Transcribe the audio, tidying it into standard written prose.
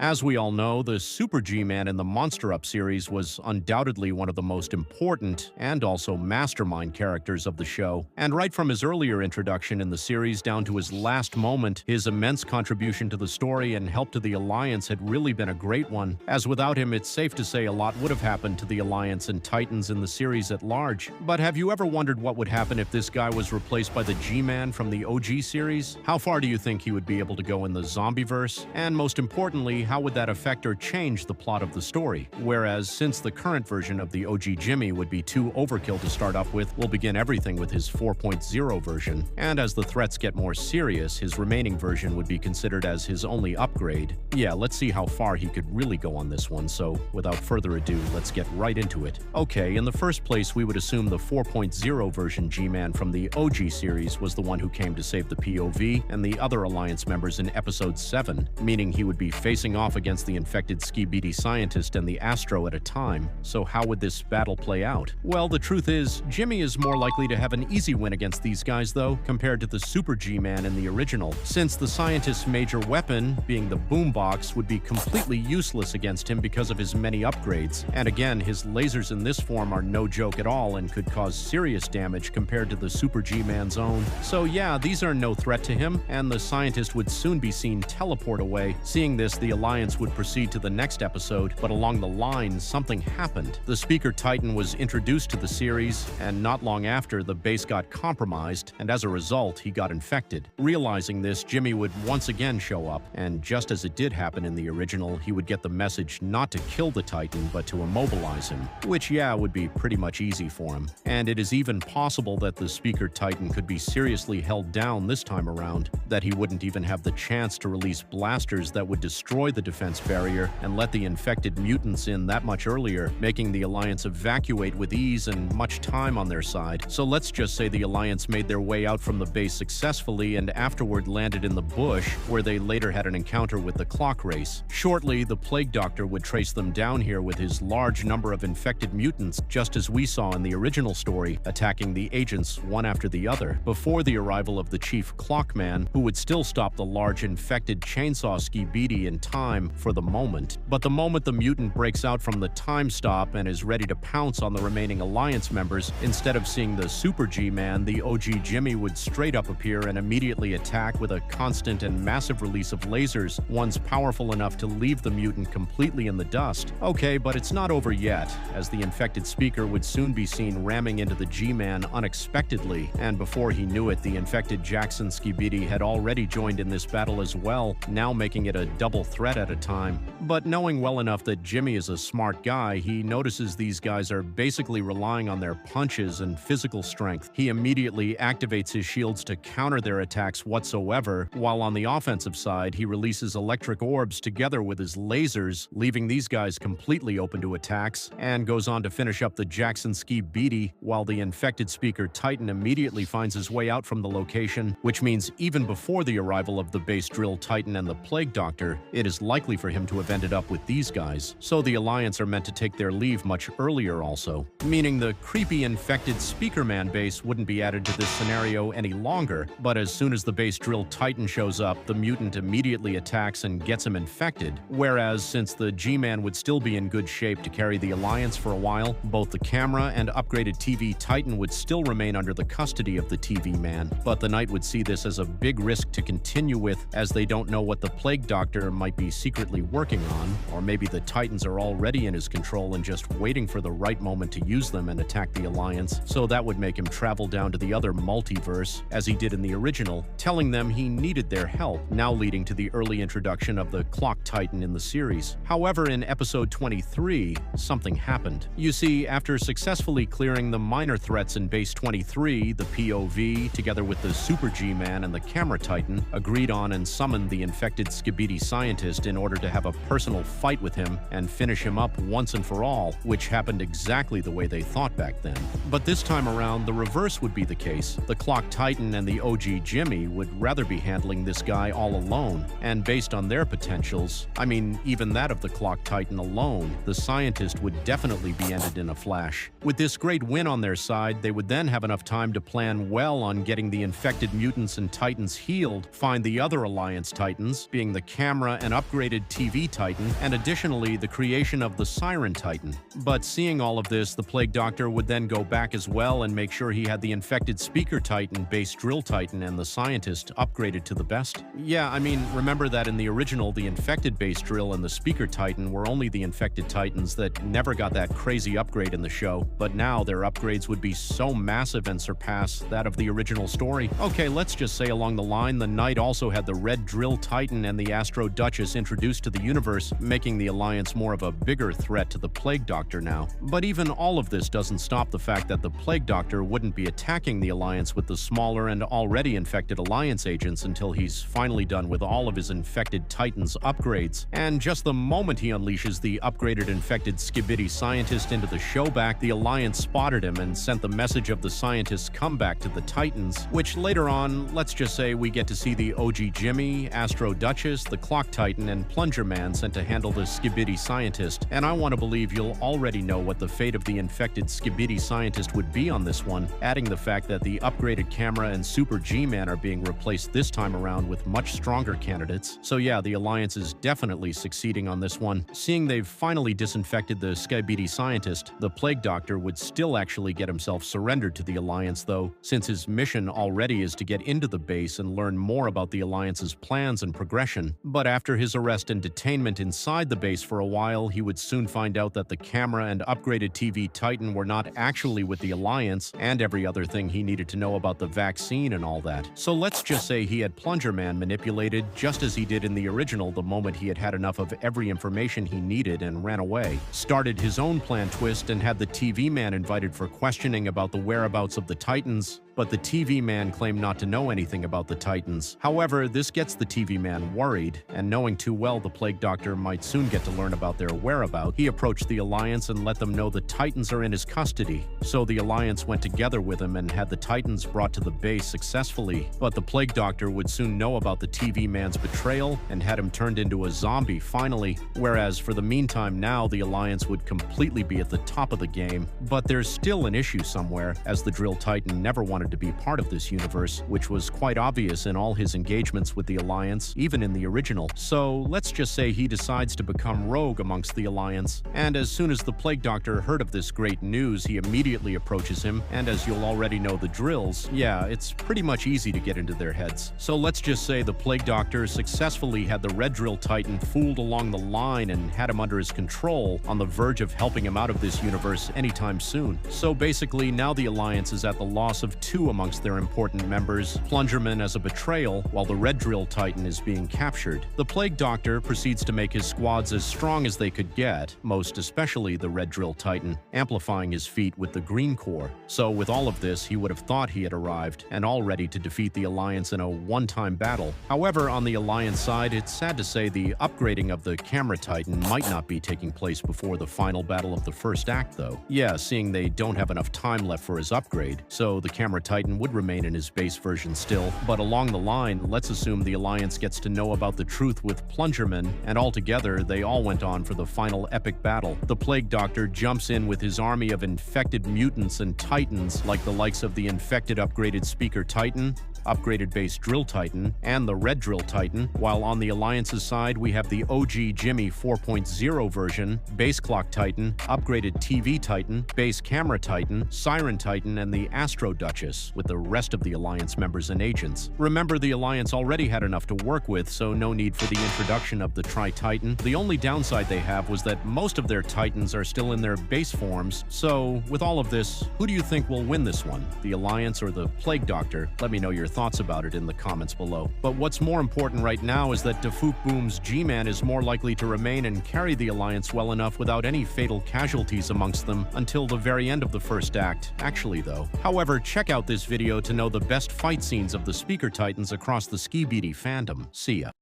As we all know, the Super G-Man in the Monsterup series was undoubtedly one of the most important and also mastermind characters of the show. And right from his earlier introduction in the series down to his last moment, his immense contribution to the story and help to the Alliance had really been a great one, as without him it's safe to say a lot would have happened to the Alliance and Titans in the series at large. But have you ever wondered what would happen if this guy was replaced by the G-Man from the OG series? How far do you think he would be able to go in the zombieverse? And most importantly, how would that affect or change the plot of the story? Whereas, since the current version of the OG Jimmy would be too overkill to start off with, we'll begin everything with his 4.0 version. And as the threats get more serious, his remaining version would be considered as his only upgrade. Yeah, let's see how far he could really go on this one, so without further ado, let's get right into it. Okay, in the first place, we would assume the 4.0 version G-Man from the OG series was the one who came to save the POV and the other Alliance members in Episode 7, meaning he would be facing off against the infected Skibidi scientist and the Astro at a time. So how would this battle play out? Well, the truth is, Jimmy is more likely to have an easy win against these guys though, compared to the Super G-Man in the original, since the scientist's major weapon, being the boombox, would be completely useless against him because of his many upgrades. And again, his lasers in this form are no joke at all and could cause serious damage compared to the Super G-Man's own. So yeah, these are no threat to him, and the scientist would soon be seen teleport away. Seeing this, the Alliance would proceed to the next episode, but along the line, something happened. The Speaker Titan was introduced to the series, and not long after, the base got compromised, and as a result, he got infected. Realizing this, Jimmy would once again show up, and just as it did happen in the original, he would get the message not to kill the Titan, but to immobilize him, which, yeah, would be pretty much easy for him. And it is even possible that the Speaker Titan could be seriously held down this time around, that he wouldn't even have the chance to release blasters that would destroy the defense barrier and let the infected mutants in that much earlier, making the Alliance evacuate with ease and much time on their side. So let's just say the Alliance made their way out from the base successfully and afterward landed in the bush, where they later had an encounter with the clock race. Shortly, the Plague Doctor would trace them down here with his large number of infected mutants, just as we saw in the original story, attacking the agents one after the other, before the arrival of the Chief Clockman, who would still stop the large infected chainsaw Skibidi in time for the moment. But the moment the mutant breaks out from the time stop and is ready to pounce on the remaining Alliance members, instead of seeing the Super G-Man, the OG Jimmy would straight up appear and immediately attack with a constant and massive release of lasers, ones powerful enough to leave the mutant completely in the dust. Okay, but it's not over yet, as the infected speaker would soon be seen ramming into the G-Man unexpectedly, and before he knew it, the infected Jackson Skibidi had already joined in this battle as well, now making it a double threat at a time. But knowing well enough that Jimmy is a smart guy, he notices these guys are basically relying on their punches and physical strength. He immediately activates his shields to counter their attacks whatsoever, while on the offensive side, he releases electric orbs together with his lasers, leaving these guys completely open to attacks, and goes on to finish up the Jackson Skibidi, while the infected Speaker Titan immediately finds his way out from the location, which means even before the arrival of the base drill Titan and the Plague Doctor, it is likely for him to have ended up with these guys. So the Alliance are meant to take their leave much earlier also, meaning the creepy infected Speaker Man base wouldn't be added to this scenario any longer, but as soon as the base drill Titan shows up, the mutant immediately attacks and gets him infected. Whereas, since the G-Man would still be in good shape to carry the Alliance for a while, both the camera and upgraded TV Titan would still remain under the custody of the TV Man. But the Knight would see this as a big risk to continue with, as they don't know what the Plague Doctor might be secretly working on, or maybe the Titans are already in his control and just waiting for the right moment to use them and attack the Alliance, so that would make him travel down to the other multiverse, as he did in the original, telling them he needed their help, now leading to the early introduction of the Clock Titan in the series. However, in episode 23, something happened. You see, after successfully clearing the minor threats in base 23, the POV, together with the Super G-Man and the Camera Titan, agreed on and summoned the infected Skibidi scientist in order to have a personal fight with him and finish him up once and for all, which happened exactly the way they thought back then. But this time around, the reverse would be the case. The Clock Titan and the OG Jimmy would rather be handling this guy all alone, and based on their potentials, I mean, even that of the Clock Titan alone, the scientist would definitely be ended in a flash. With this great win on their side, they would then have enough time to plan well on getting the infected mutants and Titans healed, find the other Alliance Titans, being the Camera and upgraded TV Titan, and additionally the creation of the Siren Titan. But seeing all of this, the Plague Doctor would then go back as well and make sure he had the infected Speaker Titan, Base Drill Titan, and the Scientist upgraded to the best. Yeah, I mean, remember that in the original, the infected Base Drill and the Speaker Titan were only the infected Titans that never got that crazy upgrade in the show, but now their upgrades would be so massive and surpass that of the original story. Okay, let's just say along the line, the Knight also had the Red Drill Titan and the Astro Duchess introduced to the universe, making the Alliance more of a bigger threat to the Plague Doctor now. But even all of this doesn't stop the fact that the Plague Doctor wouldn't be attacking the Alliance with the smaller and already infected Alliance agents until he's finally done with all of his infected Titans upgrades. And just the moment he unleashes the upgraded infected Skibidi Scientist into the showback, the Alliance spotted him and sent the message of the Scientist's comeback to the Titans, which later on, let's just say we get to see the OG Jimmy, Astro Duchess, the Clock Titan, and Plunger Man sent to handle the Skibidi Scientist. And I want to believe you'll already know what the fate of the infected Skibidi Scientist would be on this one, adding the fact that the upgraded camera and Super G-Man are being replaced this time around with much stronger candidates. So yeah, the Alliance is definitely succeeding on this one. Seeing they've finally disinfected the Skibidi Scientist, the Plague Doctor would still actually get himself surrendered to the Alliance though, since his mission already is to get into the base and learn more about the Alliance's plans and progression. But after his arrest and detainment inside the base for a while, he would soon find out that the camera and upgraded TV Titan were not actually with the Alliance, and every other thing he needed to know about the vaccine and all that. So let's just say he had Plunger Man manipulated just as he did in the original the moment he had had enough of every information he needed and ran away, started his own plan twist and had the TV Man invited for questioning about the whereabouts of the Titans, but the TV Man claimed not to know anything about the Titans. However, this gets the TV Man worried, and knowing too well the Plague Doctor might soon get to learn about their whereabouts, he approached the Alliance and let them know the Titans are in his custody. So the Alliance went together with him and had the Titans brought to the base successfully, but the Plague Doctor would soon know about the TV Man's betrayal and had him turned into a zombie finally, whereas for the meantime now the Alliance would completely be at the top of the game. But there's still an issue somewhere, as the Drill Titan never wanted to be part of this universe, which was quite obvious in all his engagements with the Alliance, even in the original. So let's just say he decides to become rogue amongst the Alliance, and as soon as the Plague Doctor heard of this great news, he immediately approaches him, and as you'll already know the drills, yeah, it's pretty much easy to get into their heads. So let's just say the Plague Doctor successfully had the Red Drill Titan fooled along the line and had him under his control, on the verge of helping him out of this universe anytime soon. So basically, now the Alliance is at the loss of two amongst their important members, Plungerman as a betrayal, while the Red Drill Titan is being captured. The Plague Doctor proceeds to make his squads as strong as they could get, most especially the Red Drill Titan, amplifying his feat with the Green Corps. So with all of this, he would have thought he had arrived, and all ready to defeat the Alliance in a one-time battle. However, on the Alliance side, it's sad to say the upgrading of the Camera Titan might not be taking place before the final battle of the first act though. Yeah, seeing they don't have enough time left for his upgrade, so the Camera Titan would remain in his base version still, but along the line, let's assume the Alliance gets to know about the truth with Plungerman, and altogether, they all went on for the final epic battle. The Plague Doctor jumps in with his army of infected mutants and Titans, like the likes of the infected upgraded Speaker Titan, upgraded base Drill Titan, and the Red Drill Titan, while on the Alliance's side we have the OG Jimmy 4.0 version, base Clock Titan, upgraded TV Titan, base Camera Titan, Siren Titan, and the Astro Duchess, with the rest of the Alliance members and agents. Remember, the Alliance already had enough to work with, so no need for the introduction of the Tri-Titan. The only downside they have was that most of their Titans are still in their base forms, so with all of this, who do you think will win this one? The Alliance or the Plague Doctor? Let me know your thoughts about it in the comments below. But what's more important right now is that DafuqBoom's G-Man is more likely to remain and carry the Alliance well enough without any fatal casualties amongst them until the very end of the first act, actually though. However, check out this video to know the best fight scenes of the Speaker Titans across the Skibidi fandom. See ya.